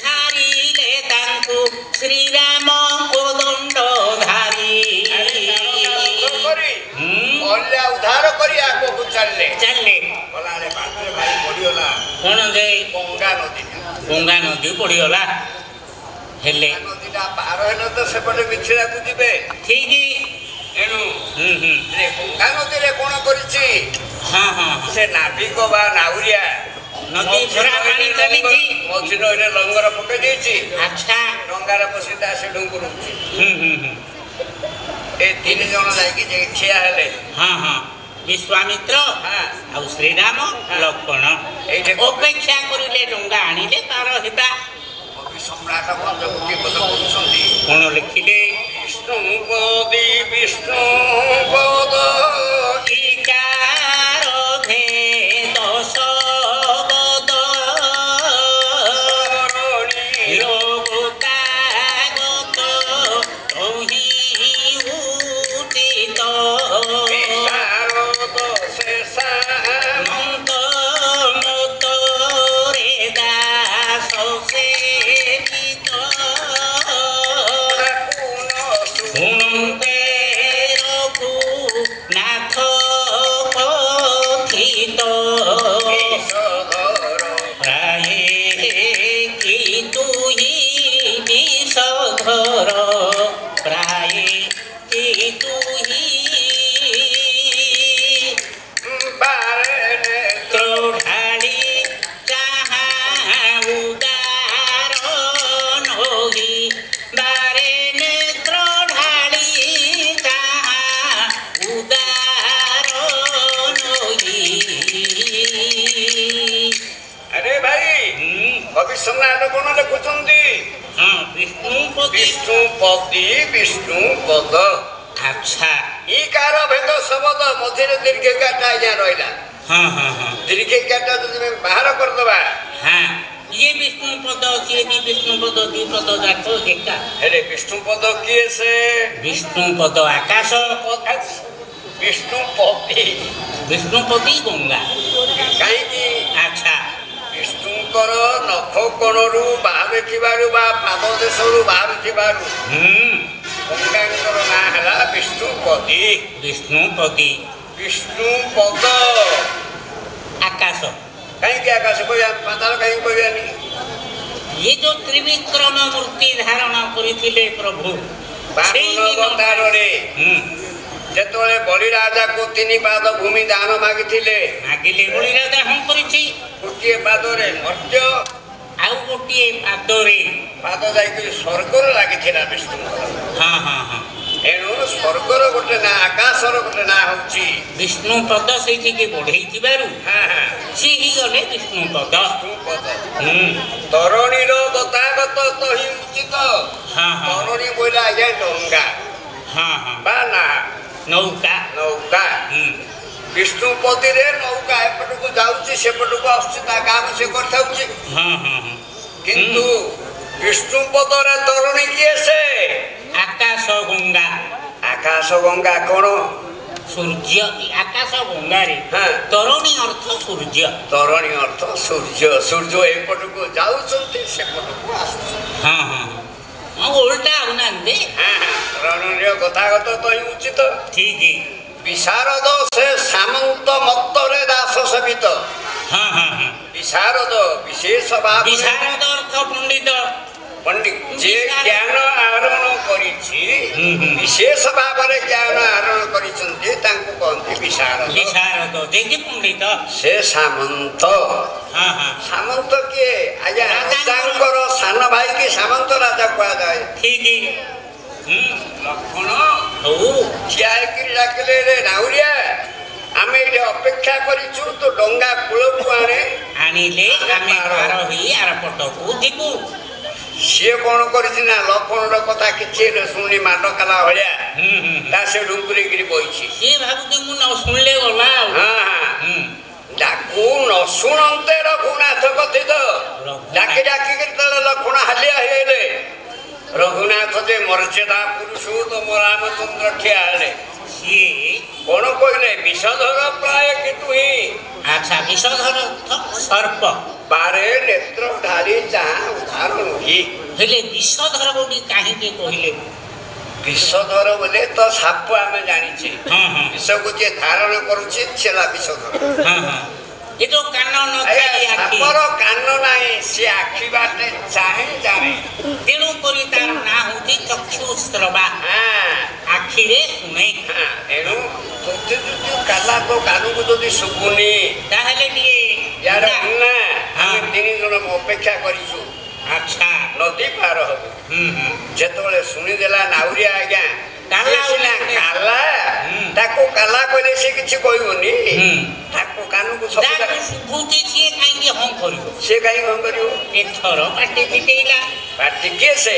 ଛାଡ଼ିଲେ ତାଙ୍କୁ ଶ୍ରୀରାମ କୋଦଣ୍ଡ ଧାରୀ ଉଦ୍ଧାର କରି ଆଗକୁ ଚାଲିଲେ ଚାଲିଲେ ଗଲାବେଳେ ବାଟରେ ଭାଇ ପଡିଗଲା କଣ ଯେ ଗଙ୍ଗା ନଦୀ ଗଙ୍ଗା ନଦୀ ପଡିଗଲା। ହେଲେ ନଦୀଟା ପାର ହେଲେ ତ ସେପଟେ ମିଥିଳାକୁ ଯିବେ ଠିକ ଏଣୁ ଗଙ୍ଗା ନଦୀରେ କଣ କରିଛି ସେ ନାବିକ ବା ନାଉରିଆ ନଦୀ ଭରା ପାଣି ଚାଲିଛି ମଝି ନଈରେ ଲଙ୍ଗର ପକେଇ ଦେଇଛି ଆଚ୍ଛା ଡଙ୍ଗାରେ ବସି ତା ସେ ଡୁଙ୍ଗୁରୁଛି ଏ ତିନି ଜଣ ଯାଇକି ଠିଆ ହେଲେ ବିଶ୍ୱାମିତ୍ର ଆଉ ଶ୍ରୀରାମ ଲକ୍ଷ୍ମଣ ଏଇଠି ଅପେକ୍ଷା କରିଲେ ଡଙ୍ଗା ଆଣିଲେ ତାର ହିତା କବି ସମ୍ରାଟ ଭଞ୍ଜମୁଖୀ ପଦ କରୁଛନ୍ତି କଣ ଲେଖିଲେ ବିଷ୍ଣୁ ପଦୀ ବିଷ୍ଣୁ ପଦ ଇକାର ଭେଦ ଶବଦ ରୋଗତାଗତ ତହି ଉଦିତ ମନ୍ତ ମତରେ ଦାସ ସେବିତ শুনতে রঘুনাথ কথিত প্রায়ে কি তুহি বিষধর প্রায়ে কি তুহি ত্রোঢালি যাহা উদার নহি বারে নেত্র ঢালি যাহা উদার নহি। আরে ভাই কবি সম্রাট কোন লেখুଛନ୍ତି বিষ্ণু ବିଷ୍ଣୁ ପଦ আচ্ছা ଇକାର ଭେଦ ଶବଦ ମଝିରେ ଦୀର୍ଘିକାଟା ଆଜ୍ଞା ରହିଲା ଦୀର୍ଘିକାଟା ଯଦି ବାହାର କରିଦବା ये विष्णुपद ସିଏ ବି ବିଷ୍ଣୁପଦ ଦ୍ୱିପଦ ଯାକ ଏକା। ହେଲେ ବିଷ୍ଣୁପଦ କିଏ ସେ? ବିଷ୍ଣୁପଦ ଆକାଶ, ବିଷ୍ଣୁପତି ବିଷ୍ଣୁପତି ଗଙ୍ଗା। କାହିଁକି? ଆଚ୍ଛା, ବିଷ୍ଣୁଙ୍କର ନଖ କୋଣରୁ ବାହାରୁଥିବାରୁ ବା ପାଦ ଦେଶରୁ ବାହାରୁଥିବାରୁ ଗଙ୍ଗାଙ୍କର ନାଁ ହେଲା ବିଷ୍ଣୁପତି। ବିଷ୍ଣୁପତି ବିଷ୍ଣୁପଦ ଆକାଶ। କାହିଁକି ଆକାଶ କହିବା, ପାତାଳ କାହିଁକି କହିବାନି? ये जो त्रिविक्रम मूर्ति धारण करथिले प्रभु ବାମନବତାରରେ ଯେତେବେଳେ ବଳିରାଜାକୁ 3 ପାଦ ଭୂମି ଦାନ ମାଗିଥିଲେ, ମାଗିଲେ ବଳିରାଜା ହଁ କରିଛି। ଗୋଟିଏ ପାଦରେ ମର୍ତ୍ତ୍ୟ ଆଉ ଗୋଟିଏ ପାଦରେ ପାଦ ଯାଇକରି ସ୍ୱର୍ଗରେ ଲାଗିଥିଲା ବିଷ୍ଣୁଙ୍କର। ହଁ ହଁ ହଁ, ଏଣୁ ସ୍ୱର୍ଗର ଗୋଟେ ନାଁ, ଆକାଶର ଗୋଟେ ନାଁ ହଉଛି ବିଷ୍ଣୁ ପଦ ସେଇଠିକି ବଢେଇଥିବାରୁ ସିଏ ହେଇଗଲେ ବିଷ୍ଣୁ ପଦ। ବିଷ୍ଣୁପଦ। ତରଣୀର ଗତାଗତ ତ ହିଁ ଉଚିତ। ହଁ ହଁ ତରଣୀ ବୋଇଲେ ଆଜ୍ଞା ଡଙ୍ଗା ହଁ ହଁ, ବା ନା ନୌକା। ନୌକା। ବିଷ୍ଣୁପତିରେ ନୌକା ଏପଟକୁ ଯାଉଛି, ସେପଟକୁ ଆସୁଛି, ତା କାମ ସେ କରିଥାଉଛି। ହଁ ହଁ ହଁ, କିନ୍ତୁ ବିଷ୍ଣୁପଦରେ ତରୁଣୀ କିଏ ସେ? ଆକାଶ ଗଙ୍ଗା। ଆକାଶ ଗଙ୍ଗା କଣ? ସୂର୍ଯ୍ୟ। ଆକାଶ ଗଙ୍ଗାରେ ହଁ। ତରୁଣୀ ଅର୍ଥ ସୂର୍ଯ୍ୟ। ତରଣୀ ଅର୍ଥ ସୂର୍ଯ୍ୟ। ସୂର୍ଯ୍ୟ ଏପଟକୁ ଯାଉଛନ୍ତି, ସେପଟକୁ ଆସୁଛନ୍ତି। ହଁ ହଁ ହଁ, ଓଲଟା ଆଉନାହାନ୍ତି। ତରଣୀର ଗତାଗତ ତ ହିଁ ଉଚିତ। ଠିକ। ବିଶାରଦ ସେ ସାମନ୍ତ ମତ୍ତରେ ଦାସ ସେବିତ। ହଁ ହଁ ହଁ, ବିଶାରଦ ବିଶେଷ ଭାବରେ ବିଶାରଦ ଅର୍ଥ ପଣ୍ଡିତ। ପଣ୍ଡିତ ଯେ ଜ୍ଞାନ ଆହରଣ କରିଛି, ବିଶେଷ ଭାବରେ ଜ୍ଞାନ ଆହରଣ କରିଛନ୍ତି, ତାଙ୍କୁ କହନ୍ତି ବିଶାରଦ। ବିଶାରଦ ଯେ କି ପଣ୍ଡିତ। ସେ ସାମନ୍ତ। ହଁ ହଁ, ସାମନ୍ତ କିଏ? ଆଜ୍ଞା ରାଜାଙ୍କର ରାଜାଙ୍କର ସାନ ଭାଇ କି ସାମନ୍ତ ରାଜା କୁହାଯାଏ। ଠିକ। ଲକ୍ଷ୍ମଣ ହଉ, ଠିଆ ହେଇକିରି ଡାକିଲେ, ରେ ନାଉରିଆ, ଆମେ ଏଠି ଅପେକ୍ଷା କରିଛୁ, ତୁ ଡଙ୍ଗା କୂଳକୁ ଆଣେ। ଆଣିଲେ ଆମେ ପାର ହୋଇ ଆର ପଟକୁ ଯିବୁ। ସିଏ କଣ କରିଛି ନା, ଲକ୍ଷ୍ମଣର କଥା କିଛି ଶୁଣି ମାଡ଼ କଲା ଭଳିଆ ତା ସେ ଡୁଙ୍ଗୁରିକିରି ବଇଛି। ସିଏ ଭାବୁଛି ମୁଁ ନ ଶୁଣିଲେ ଗଲା ଆଉ। ତାକୁ ନ ଶୁଣନ୍ତେ ରଘୁନାଥ କଥିତ। ଡାକି ଡାକିକିରି ତଳେ ଲକ୍ଷ୍ମଣ ହାଲିଆ ହେଇଗଲେ। ରଘୁନାଥ ଯେ ମର୍ଯ୍ୟାଦା ପୁରୁଷୋତ୍ତମ ରାମଚନ୍ଦ୍ର ଠିଆ ହେଲେ। ସିଏ କଣ କହିଲେ? ବିଷଧର ପ୍ରାୟ କିନ୍ତୁ ହିଁ। ଆଚ୍ଛା, ବିଷଧର ସର୍ପ। ବାରେ ନେତ୍ର ଧାରି ଚାହା ଉଦାହରଣ ହିଁ। ହେଲେ ବିଷଧର ବୋଲି କାହିଁକି କହିଲେ? ବିଷଧର ବୋଲେ ତ ସାପ ଆମେ ଜାଣିଛେ। ବିଷକୁ ଯିଏ ଧାରଣ କରୁଛି ସେ ହେଲା ବିଷଧର। ଏ ଯୋଉ କାନ ନଥାଏ, ସାପର କାନ ନାହିଁ, ସେ ଆଖି ବାଟେ ଚାହେଁ ଜାଣେ। ତେଣୁ କରି ତାର ନାଁ ହଉଛି ଚକ୍ଷୁସ୍ରବା। ଆଖିରେ ଶୁଣେ। ଏଣୁ କାଲା ତ କାନକୁ ଯଦି ଶୁଭୁନି, ତାହେଲେ ଟିକେ ୟାର ନା ଆମେ 3 ଜଣ ଅପେକ୍ଷା କରିଛୁ। ଆଚ୍ଛା, ନଦୀ ପାର ହବ। ଯେତେବେଳେ ଶୁଣିଦେଲା ନାଉରିଆ, ଆଜ୍ଞା କାଲା, ତାକୁ କାଲା କହିଲେ ସେ କିଛି କହିବନି। ତାକୁ କାନକୁ ଶୁଭୁଛି, ସିଏ କାହିଁକି ହଁ କରିବ? ସେ କାହିଁକି ହଁ କରିବ? ଏଥର ପାଟି ଫିଟେଇଲା। ପାଟି କିଏ ସେ?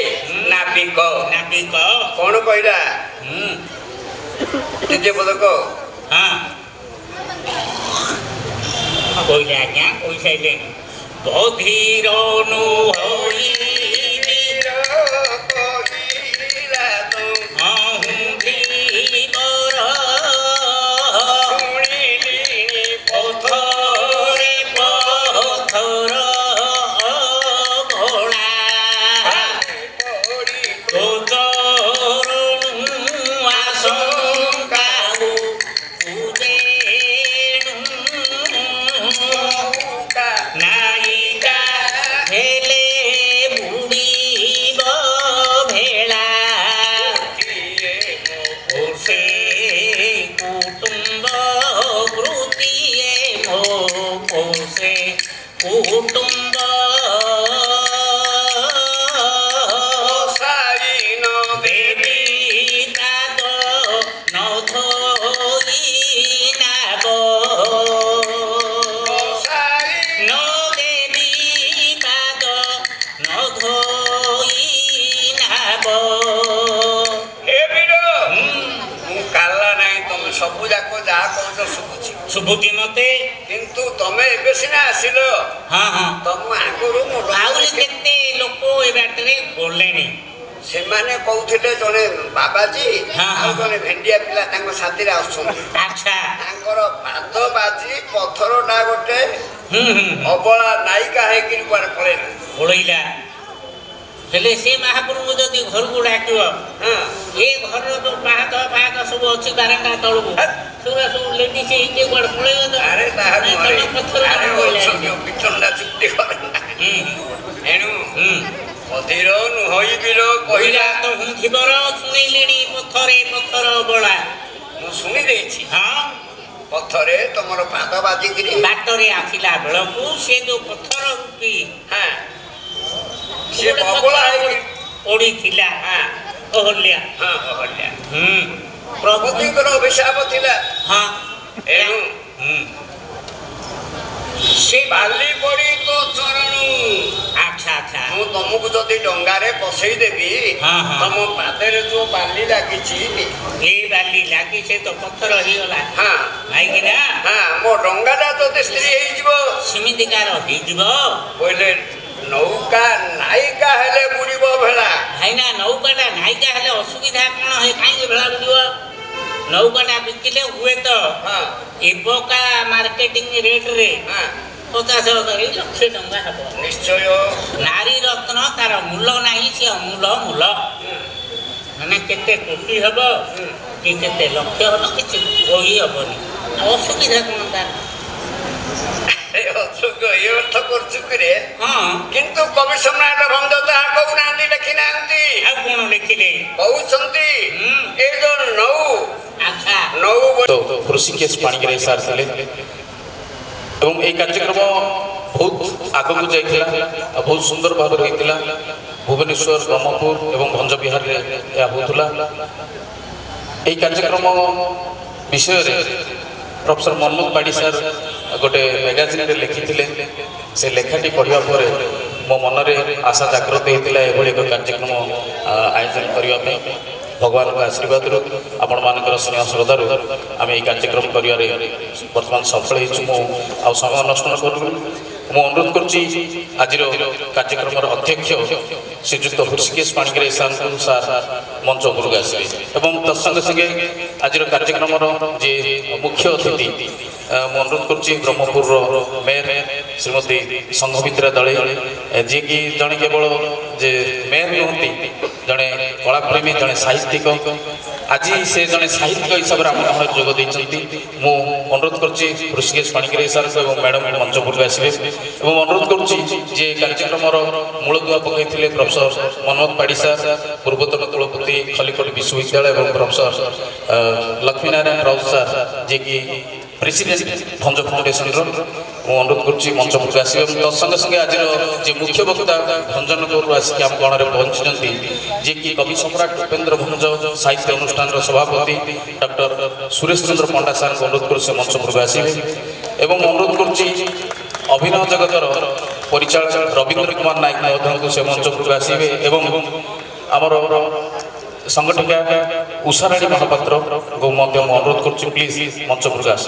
ନାବିକ। ନାବିକ କଣ କହିଲା? ଦ୍ୱିତୀୟ ପଦକ କହିଲେ, ଆଜ୍ଞା କହିସାରିଲେଣି। ବଧିର ନୁହଇ କହୁଛ ଶୁଭୁଛି ଶୁଭୁଛି ମତେ କିନ୍ତୁ ତମେ ଏବେ ସିନା ଆସିଲ ହଁ ହଁ ତମ ଆଗରୁ ମୁଁ ଆହୁରି କେତେ ଲୋକ ଏ ବାଟରେ ଗଲେଣି ସେମାନେ କହୁଥିଲେ ଜଣେ ବାବାଜୀ ହଁ, ଆଉ ହଁ। ଜଣେ ଭେଣ୍ଡିଆ ପିଲା ତାଙ୍କ ସାଥିରେ ଆସୁଛନ୍ତି ଆଚ୍ଛା ତାଙ୍କର ପାଦ ବାଜି ପଥରଟା ଗୋଟେ ହୁଁ ହୁଁ ଅବଳା ନାୟିକା ହେଇକିରି କୁଆଡେ ପଳେଇଲା ପଳେଇଲା ହେଲେ ସେ ମହାପ୍ରଭୁ ଯଦି ଘରକୁ ଡାକିବ ହଁ ଏ ଘରର ଯୋଉ ପାହାଚ ଫାହାଚ ସବୁ ଅଛି ବାରଣ୍ଡା ତଳକୁ ସେଗୁଡ଼ା ସବୁ ଲେଡିସ୍ ହେଇକି କୁଆଡେ ପଳେଇବ ତ ଆରେ ତାହା ନାଇଁ, ନୁହେଁ। ତମ ପଥର ଆରେ ପଳେଇଲା। ଅଛନ୍ତି, ପିଛନଟା ଚୁକ୍ତି କରେ ନା। ହୁଁ ଏଣୁ ହୁଁ ଅଧୀର ନୁହଇବିର କହିଲା କହିଲା ତ ହୁଁଥିବର ଶୁଣିଲେଣି ପଥରେ ପଥର ବଳା ମୁଁ ଶୁଣି ଦେଇଛି ହଁ ପଥରେ ତମର ପାଦ ବାଜିକିରି ବାଟରେ ଆସିଲା ବେଳକୁ ସେ ଯୋଉ ପଥର ରୂପୀ ହଁ ସେ ଗୋଟେ ଅବଳା ପଥର ହେଇକି ପଡିଥିଲା ଅହଲ୍ୟା ହଁ ଅହଲ୍ୟା ପ୍ରଭୁ ପତିଙ୍କର ଅଭିଶାପ ଥିଲା ହଁ ଏଣୁ ହୁଁ ସେ ବାଲି ପଡି ତୋ ଚରଣୁ ଆଚ୍ଛା ଆଚ୍ଛା ମୁଁ ତମକୁ ଯଦି ଡଙ୍ଗାରେ ବସେଇଦେବି ହଁ, ହଁ। ତମ ପାଦରେ ଯୋଉ ବାଲି ଲାଗିଛି ଏ ବାଲି ଲାଗି ସେ ତ ପଥର ହେଇଗଲା ହଁ କାହିଁକିନା ହଁ ମୋ ଡଙ୍ଗାଟା ଯଦି ସ୍ତ୍ରୀ ହେଇଯିବ ସେମିତିକାର ହେଇଯିବ ବୋଇଲେ ନୌକା ନାୟିକା ହେଲେ ବୁଡ଼ିବ ଭେଳା ଭାଇନା ନୌକାଟା ନାୟିକା ହେଲେ ଅସୁବିଧା କ'ଣ ହୁଏ କାହିଁକି ଭେଳା ବୁଡ଼ିବ ନୌକାଟା ବିକିଲେ ହୁଏତ ହଁ ଏବକା ମାର୍କେଟିଂ ରେଟ୍ରେ ହଁ 50,000 ଲକ୍ଷେ ଟଙ୍କା ହେବ ନିଶ୍ଚୟ ନାରୀ ରତ୍ନ ତାର ମୂଲ ନାହିଁ ସେ ଅମୂଲ ମୂଲ ମାନେ କେତେ କୋଟି ହେବ କି କେତେ ଲକ୍ଷ ହେବ କିଛି କହି ହେବନି ଆଉ ଅସୁବିଧା କ'ଣ ତାର ଏ ଅଶୋକ ଏ ଅର୍ଥ କରୁଛୁ କିରେ ହଁ କିନ୍ତୁ କବି ସମ୍ରାଟ ଭଞ୍ଜ ତାହା କହୁନାହାନ୍ତି ଲେଖିନାହାନ୍ତି ଆଉ କ'ଣ ଲେଖିଲେ କହୁଛନ୍ତି ଏ ଯୋଉ ଆଚ୍ଛା ନୌ तो ऋषिकेश पाणिग्राही सार थे एवं ये कार्यक्रम बहुत आग को जाइला बहुत सुंदर भाव होता भुवनेश्वर ब्रह्मपुर एवं भंज विहार होता ये कार्यक्रम विषय प्रोफेसर मनमोहन पाड़ी सार गोटे मैगजीन लिखी से लेखाटी पढ़ा पर मो मन में आशा जागृत होता है एक कार्यक्रम आयोजन करने भगवान का आशीर्वाद आपण मान स्नेह श्रद्धार आम ये कार्यक्रम कर बर्तमान सफल हो समय नष्ट न करूँ मु अनुरोध करुँच आज कार्यक्रम अध्यक्ष श्रीजुक्त ऋषिकेश पाणिग्राही सार मंच उपरक आसवे और तत्संगे संगे आज कार्यक्रम जे मुख्य अतिथि मु अनुरोध करुँच ब्रह्मपुर मेयर श्रीमती संघमित्रा दले जी कि जड़े केवल जे मेयर नुहति जड़े कलाप्रेमी जड़े साहित्यिक आज से जड़े साहित्यिक हिसाब से आम जोग देती मु अनुरोध करुँच ऋषिकेश पाणिग्राही सार और मैडम मंच उपरक आसवे और अनुरोध करुँच जे कार्यक्रम मूलदुआ पकड़े प्रोफेसर मनमोहन पाड़ी सार पूर्वतन कुलपति खलिकोट विश्वविद्यालय और प्रोफेसर लक्ष्मीनारायण राउत सार जे कि प्रेसिडेंट भंज फाउंडेशन अनुरोध करुँच मंच उपरक आसवे तत्संगे संगे आज जे मुख्य वक्ता भंजनगर आसिक आम गण में पहुंची जे कि कवि सम्राट उपेन्द्र भंज साहित्य अनुष्ठान सभापति डॉक्टर सुरेश चंद्र पंडा सार अनुरोध कर मंच उपरक आसवे और अनुरोध करुँच अभिनय जगतर परिचालक रवींद्र कुमार नायक महोदय को से मंच उपरक आसवे और आमर संगठिका उषाराणी महापात्र को अनुरोध करुँच प्लीज मंच उपरक आस।